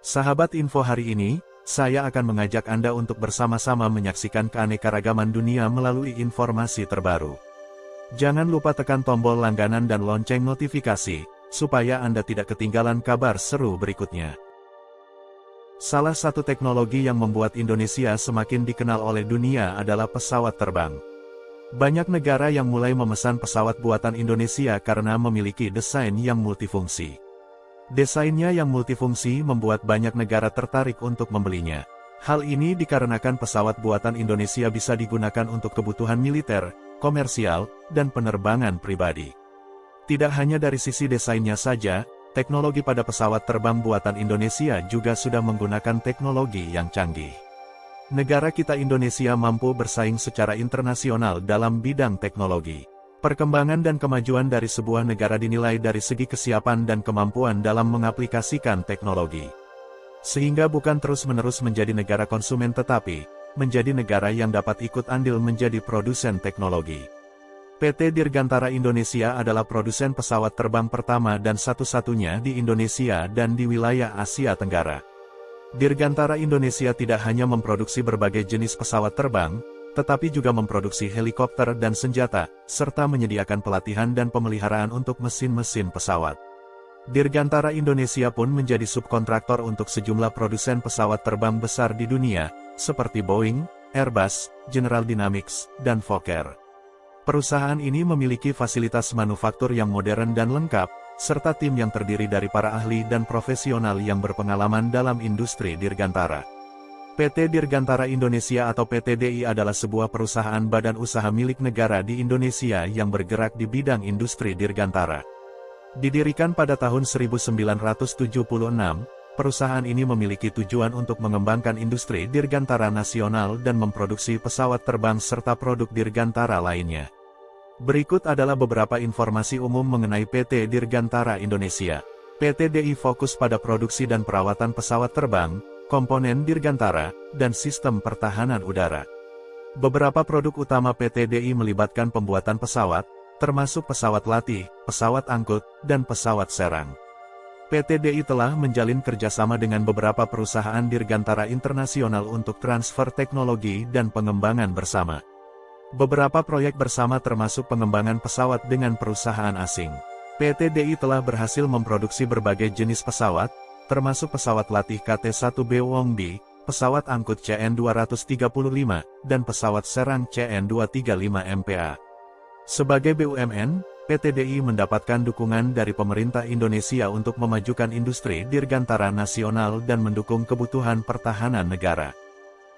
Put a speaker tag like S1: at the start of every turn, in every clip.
S1: Sahabat info hari ini, saya akan mengajak Anda untuk bersama-sama menyaksikan keanekaragaman dunia melalui informasi terbaru. Jangan lupa tekan tombol langganan dan lonceng notifikasi, supaya Anda tidak ketinggalan kabar seru berikutnya. Salah satu teknologi yang membuat Indonesia semakin dikenal oleh dunia adalah pesawat terbang. Banyak negara yang mulai memesan pesawat buatan Indonesia karena memiliki desain yang multifungsi. Desainnya yang multifungsi membuat banyak negara tertarik untuk membelinya. Hal ini dikarenakan pesawat buatan Indonesia bisa digunakan untuk kebutuhan militer, komersial, dan penerbangan pribadi. Tidak hanya dari sisi desainnya saja, teknologi pada pesawat terbang buatan Indonesia juga sudah menggunakan teknologi yang canggih. Negara kita Indonesia mampu bersaing secara internasional dalam bidang teknologi. Perkembangan dan kemajuan dari sebuah negara dinilai dari segi kesiapan dan kemampuan dalam mengaplikasikan teknologi. Sehingga bukan terus-menerus menjadi negara konsumen tetapi, menjadi negara yang dapat ikut andil menjadi produsen teknologi. PT Dirgantara Indonesia adalah produsen pesawat terbang pertama dan satu-satunya di Indonesia dan di wilayah Asia Tenggara. Dirgantara Indonesia tidak hanya memproduksi berbagai jenis pesawat terbang, tetapi juga memproduksi helikopter dan senjata, serta menyediakan pelatihan dan pemeliharaan untuk mesin-mesin pesawat. Dirgantara Indonesia pun menjadi subkontraktor untuk sejumlah produsen pesawat terbang besar di dunia, seperti Boeing, Airbus, General Dynamics, dan Fokker. Perusahaan ini memiliki fasilitas manufaktur yang modern dan lengkap, serta tim yang terdiri dari para ahli dan profesional yang berpengalaman dalam industri dirgantara. PT Dirgantara Indonesia atau PT DI adalah sebuah perusahaan badan usaha milik negara di Indonesia yang bergerak di bidang industri dirgantara. Didirikan pada tahun 1976, perusahaan ini memiliki tujuan untuk mengembangkan industri dirgantara nasional dan memproduksi pesawat terbang serta produk dirgantara lainnya. Berikut adalah beberapa informasi umum mengenai PT Dirgantara Indonesia. PT DI fokus pada produksi dan perawatan pesawat terbang, komponen dirgantara, dan sistem pertahanan udara. Beberapa produk utama PT DI melibatkan pembuatan pesawat, termasuk pesawat latih, pesawat angkut, dan pesawat serang. PT DI telah menjalin kerjasama dengan beberapa perusahaan dirgantara internasional untuk transfer teknologi dan pengembangan bersama. Beberapa proyek bersama termasuk pengembangan pesawat dengan perusahaan asing. PT DI telah berhasil memproduksi berbagai jenis pesawat, termasuk pesawat latih KT-1B Wongbi, pesawat angkut CN-235, dan pesawat serang CN-235MPA. Sebagai BUMN, PT DI mendapatkan dukungan dari pemerintah Indonesia untuk memajukan industri dirgantara nasional dan mendukung kebutuhan pertahanan negara.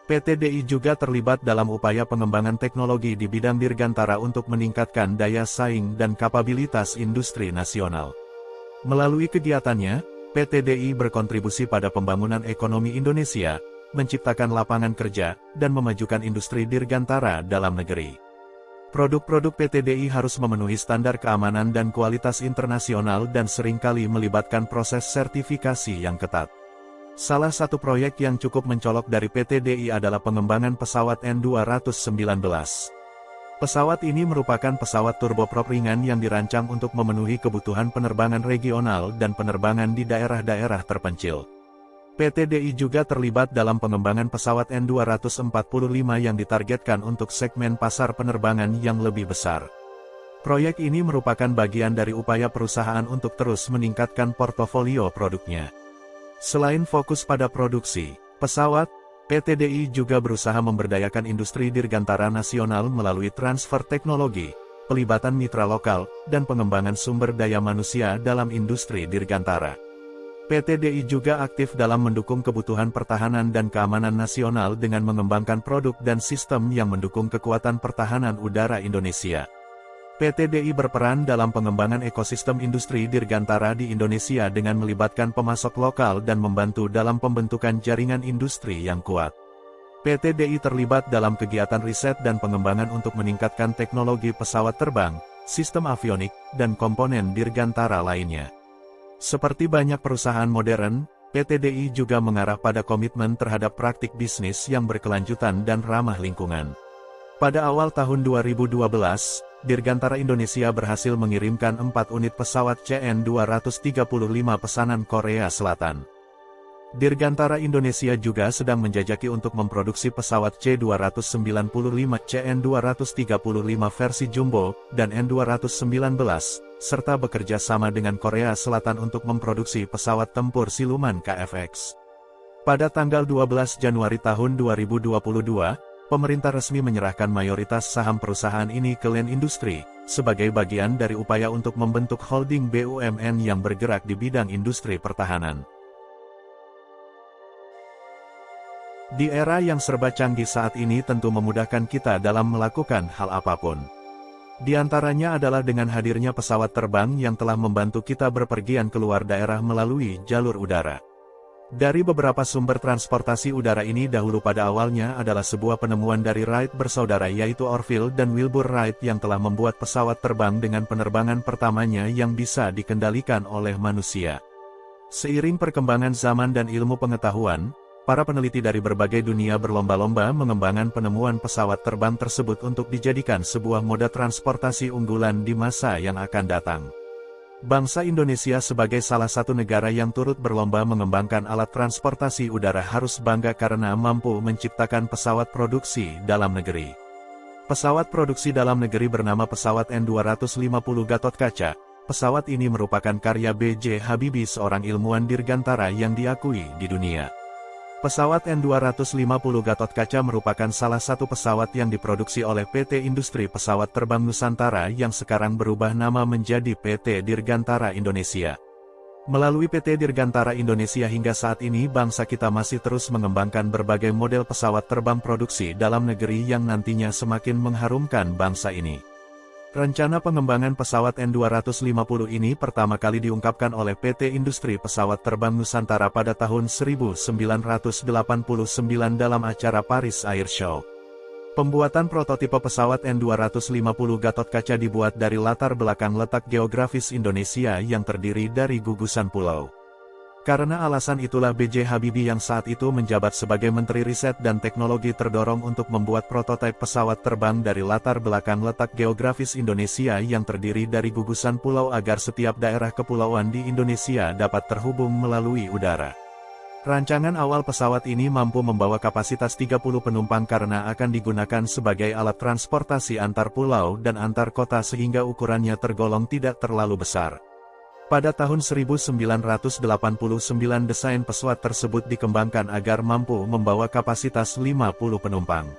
S1: PT DI juga terlibat dalam upaya pengembangan teknologi di bidang dirgantara untuk meningkatkan daya saing dan kapabilitas industri nasional. Melalui kegiatannya, PT DI berkontribusi pada pembangunan ekonomi Indonesia, menciptakan lapangan kerja, dan memajukan industri dirgantara dalam negeri. Produk-produk PT DI harus memenuhi standar keamanan dan kualitas internasional dan seringkali melibatkan proses sertifikasi yang ketat. Salah satu proyek yang cukup mencolok dari PT DI adalah pengembangan pesawat N219. Pesawat ini merupakan pesawat turboprop ringan yang dirancang untuk memenuhi kebutuhan penerbangan regional dan penerbangan di daerah-daerah terpencil. PT DI juga terlibat dalam pengembangan pesawat N245 yang ditargetkan untuk segmen pasar penerbangan yang lebih besar. Proyek ini merupakan bagian dari upaya perusahaan untuk terus meningkatkan portofolio produknya. Selain fokus pada produksi pesawat, PT DI juga berusaha memberdayakan industri dirgantara nasional melalui transfer teknologi, pelibatan mitra lokal, dan pengembangan sumber daya manusia dalam industri dirgantara. PT DI juga aktif dalam mendukung kebutuhan pertahanan dan keamanan nasional dengan mengembangkan produk dan sistem yang mendukung kekuatan pertahanan udara Indonesia. PT DI berperan dalam pengembangan ekosistem industri dirgantara di Indonesia dengan melibatkan pemasok lokal dan membantu dalam pembentukan jaringan industri yang kuat. PT DI terlibat dalam kegiatan riset dan pengembangan untuk meningkatkan teknologi pesawat terbang, sistem avionik, dan komponen dirgantara lainnya. Seperti banyak perusahaan modern, PT DI juga mengarah pada komitmen terhadap praktik bisnis yang berkelanjutan dan ramah lingkungan. Pada awal tahun 2012, Dirgantara Indonesia berhasil mengirimkan 4 unit pesawat CN-235 pesanan Korea Selatan. Dirgantara Indonesia juga sedang menjajaki untuk memproduksi pesawat C-295, CN-235 versi jumbo, dan N-219, serta bekerja sama dengan Korea Selatan untuk memproduksi pesawat tempur siluman KF-X. Pada tanggal 12 Januari tahun 2022, pemerintah resmi menyerahkan mayoritas saham perusahaan ini ke Len Industri, sebagai bagian dari upaya untuk membentuk holding BUMN yang bergerak di bidang industri pertahanan. Di era yang serba canggih saat ini tentu memudahkan kita dalam melakukan hal apapun. Di antaranya adalah dengan hadirnya pesawat terbang yang telah membantu kita berpergian keluar daerah melalui jalur udara. Dari beberapa sumber transportasi udara ini dahulu pada awalnya adalah sebuah penemuan dari Wright bersaudara yaitu Orville dan Wilbur Wright yang telah membuat pesawat terbang dengan penerbangan pertamanya yang bisa dikendalikan oleh manusia. Seiring perkembangan zaman dan ilmu pengetahuan, para peneliti dari berbagai dunia berlomba-lomba mengembangkan penemuan pesawat terbang tersebut untuk dijadikan sebuah moda transportasi unggulan di masa yang akan datang. Bangsa Indonesia sebagai salah satu negara yang turut berlomba mengembangkan alat transportasi udara harus bangga karena mampu menciptakan pesawat produksi dalam negeri. Pesawat produksi dalam negeri bernama pesawat N-250 Gatot-Kaca. Pesawat ini merupakan karya B.J. Habibie, seorang ilmuwan dirgantara yang diakui di dunia. Pesawat N-250 Gatot-Kaca merupakan salah satu pesawat yang diproduksi oleh PT Industri Pesawat Terbang Nusantara yang sekarang berubah nama menjadi PT Dirgantara Indonesia. Melalui PT Dirgantara Indonesia hingga saat ini bangsa kita masih terus mengembangkan berbagai model pesawat terbang produksi dalam negeri yang nantinya semakin mengharumkan bangsa ini. Rencana pengembangan pesawat N-250 ini pertama kali diungkapkan oleh PT Industri Pesawat Terbang Nusantara pada tahun 1989 dalam acara Paris Air Show. Pembuatan prototipe pesawat N-250 Gatot-Kaca dibuat dari latar belakang letak geografis Indonesia yang terdiri dari gugusan pulau. Karena alasan itulah B.J. Habibie yang saat itu menjabat sebagai Menteri Riset dan Teknologi terdorong untuk membuat prototipe pesawat terbang dari latar belakang letak geografis Indonesia yang terdiri dari gugusan pulau agar setiap daerah kepulauan di Indonesia dapat terhubung melalui udara. Rancangan awal pesawat ini mampu membawa kapasitas 30 penumpang karena akan digunakan sebagai alat transportasi antar pulau dan antar kota sehingga ukurannya tergolong tidak terlalu besar. Pada tahun 1989 desain pesawat tersebut dikembangkan agar mampu membawa kapasitas 50 penumpang.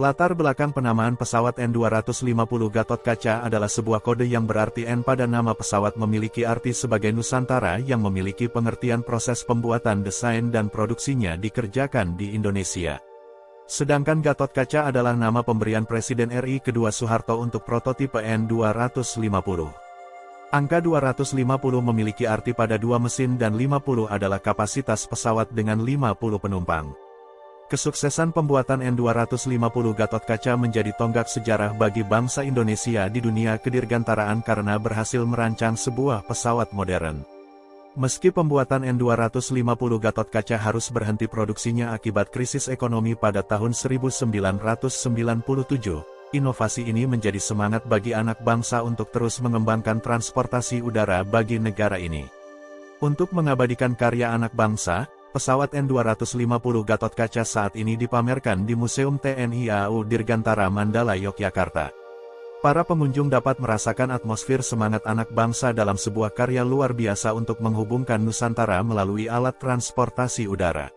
S1: Latar belakang penamaan pesawat N-250 Gatot-Kaca adalah sebuah kode yang berarti N pada nama pesawat memiliki arti sebagai Nusantara yang memiliki pengertian proses pembuatan desain dan produksinya dikerjakan di Indonesia. Sedangkan Gatot-Kaca adalah nama pemberian Presiden RI kedua Soeharto untuk prototipe N-250. Angka 250 memiliki arti pada dua mesin dan 50 adalah kapasitas pesawat dengan 50 penumpang. Kesuksesan pembuatan N-250 Gatot-Kaca menjadi tonggak sejarah bagi bangsa Indonesia di dunia kedirgantaraan karena berhasil merancang sebuah pesawat modern. Meski pembuatan N-250 Gatot-Kaca harus berhenti produksinya akibat krisis ekonomi pada tahun 1997, inovasi ini menjadi semangat bagi anak bangsa untuk terus mengembangkan transportasi udara bagi negara ini. Untuk mengabadikan karya anak bangsa, pesawat N-250 Gatot-Kaca saat ini dipamerkan di Museum TNI AU Dirgantara Mandala, Yogyakarta. Para pengunjung dapat merasakan atmosfer semangat anak bangsa dalam sebuah karya luar biasa untuk menghubungkan Nusantara melalui alat transportasi udara.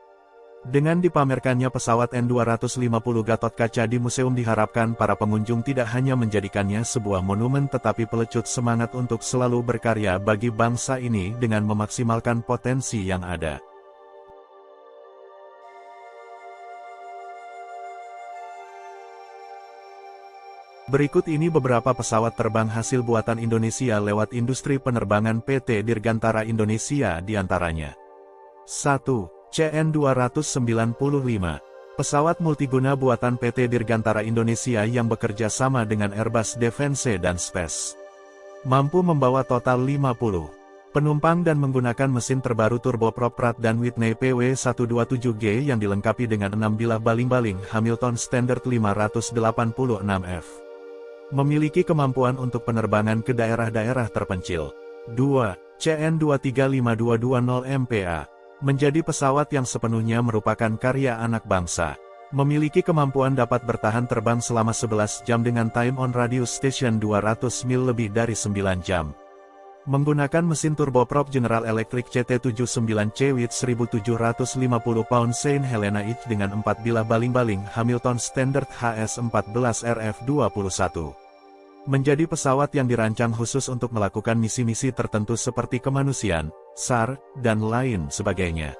S1: Dengan dipamerkannya pesawat N-250 Gatot-Kaca di museum diharapkan para pengunjung tidak hanya menjadikannya sebuah monumen tetapi pelecut semangat untuk selalu berkarya bagi bangsa ini dengan memaksimalkan potensi yang ada. Berikut ini beberapa pesawat terbang hasil buatan Indonesia lewat industri penerbangan PT Dirgantara Indonesia diantaranya. 1. CN-295. Pesawat multiguna buatan PT Dirgantara Indonesia yang bekerja sama dengan Airbus Defence dan Space. Mampu membawa total 50 penumpang dan menggunakan mesin terbaru turboprop Pratt & Whitney PW127G yang dilengkapi dengan 6 bilah baling-baling Hamilton Standard 586F. Memiliki kemampuan untuk penerbangan ke daerah-daerah terpencil. 2. CN-2352220 MPA. Menjadi pesawat yang sepenuhnya merupakan karya anak bangsa. Memiliki kemampuan dapat bertahan terbang selama 11 jam dengan time on radius station 200 mil lebih dari 9 jam. Menggunakan mesin turboprop General Electric CT79C with 1750 pound St. Helena H dengan 4 bilah baling-baling Hamilton Standard HS-14 RF21. Menjadi pesawat yang dirancang khusus untuk melakukan misi-misi tertentu seperti kemanusiaan, SAR, dan lain sebagainya.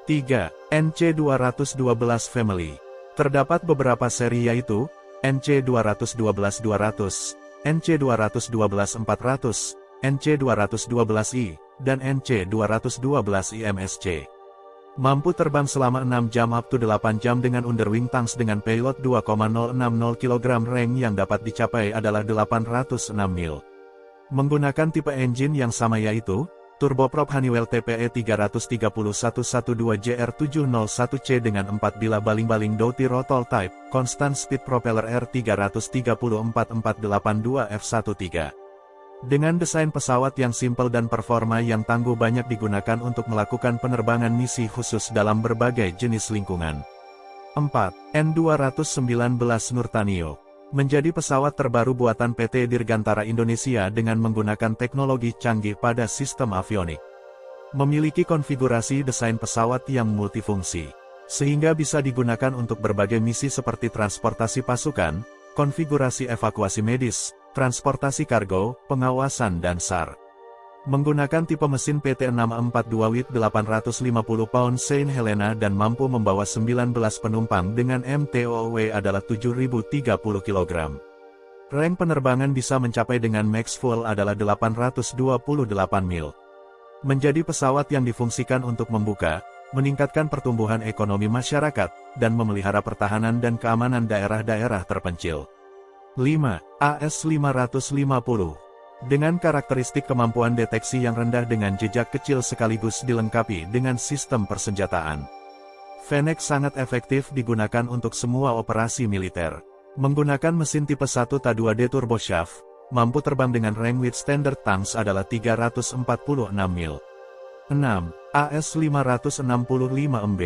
S1: 3. NC212 Family. Terdapat beberapa seri yaitu, NC212-200, NC212-400, NC212i, dan NC212 IMSC. Mampu terbang selama 6 jam up to 8 jam dengan underwing tanks dengan payload 2,060 kg. Range yang dapat dicapai adalah 806 mil. Menggunakan tipe engine yang sama yaitu, turboprop Honeywell TPE 330-112JR701C dengan 4 bilah baling-baling Doughty Rotor Type, Constant Speed Propeller R330-442F13. Dengan desain pesawat yang simpel dan performa yang tangguh banyak digunakan untuk melakukan penerbangan misi khusus dalam berbagai jenis lingkungan. 4. N219 Nurtanio. Menjadi pesawat terbaru buatan PT Dirgantara Indonesia dengan menggunakan teknologi canggih pada sistem avionik. Memiliki konfigurasi desain pesawat yang multifungsi, sehingga bisa digunakan untuk berbagai misi seperti transportasi pasukan, konfigurasi evakuasi medis, transportasi kargo, pengawasan dan SAR. Menggunakan tipe mesin PT642 with 850 pound St. Helena dan mampu membawa 19 penumpang dengan MTOW adalah 7.030 kg. Range penerbangan bisa mencapai dengan max fuel adalah 828 mil. Menjadi pesawat yang difungsikan untuk membuka, meningkatkan pertumbuhan ekonomi masyarakat, dan memelihara pertahanan dan keamanan daerah-daerah terpencil. 5. AS550. Dengan karakteristik kemampuan deteksi yang rendah dengan jejak kecil sekaligus dilengkapi dengan sistem persenjataan. Fennec sangat efektif digunakan untuk semua operasi militer. Menggunakan mesin tipe 1 Ta2D turboshaft, mampu terbang dengan range with standard tanks adalah 346 mil. 6. AS565MB.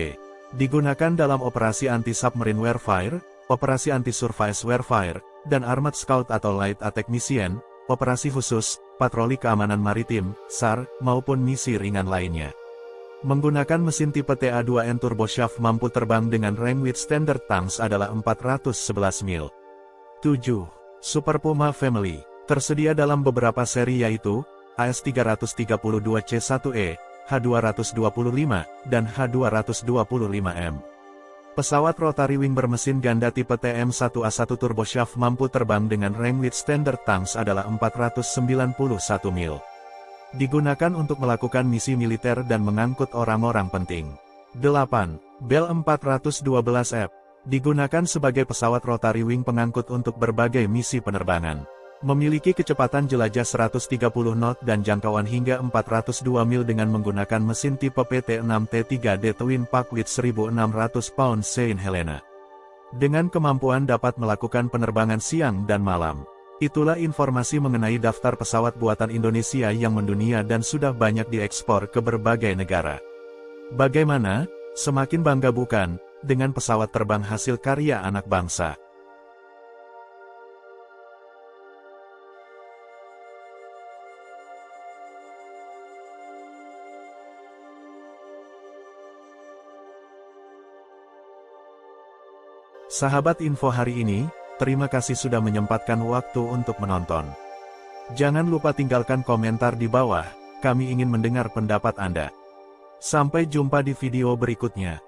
S1: Digunakan dalam operasi anti-submarine warfare, operasi anti-surface warfare, dan Armored Scout atau Light Attack Mission, operasi khusus, patroli keamanan maritim, SAR, maupun misi ringan lainnya. Menggunakan mesin tipe TA2N turboshaft mampu terbang dengan range with standard tanks adalah 411 mil. 7. Super Puma Family. Tersedia dalam beberapa seri yaitu, AS332C1E, H225, dan H225M. Pesawat rotary wing bermesin ganda tipe TM1A1 turboshaft mampu terbang dengan range with standard tanks adalah 491 mil. Digunakan untuk melakukan misi militer dan mengangkut orang-orang penting. 8. Bell 412F. Digunakan sebagai pesawat rotary wing pengangkut untuk berbagai misi penerbangan. Memiliki kecepatan jelajah 130 knot dan jangkauan hingga 402 mil dengan menggunakan mesin tipe PT6T3D Twin Pack with 1600 pound St. Helena. Dengan kemampuan dapat melakukan penerbangan siang dan malam. Itulah informasi mengenai daftar pesawat buatan Indonesia yang mendunia dan sudah banyak diekspor ke berbagai negara. Bagaimana? Semakin bangga bukan, dengan pesawat terbang hasil karya anak bangsa? Sahabat info hari ini, terima kasih sudah menyempatkan waktu untuk menonton. Jangan lupa tinggalkan komentar di bawah, kami ingin mendengar pendapat Anda. Sampai jumpa di video berikutnya.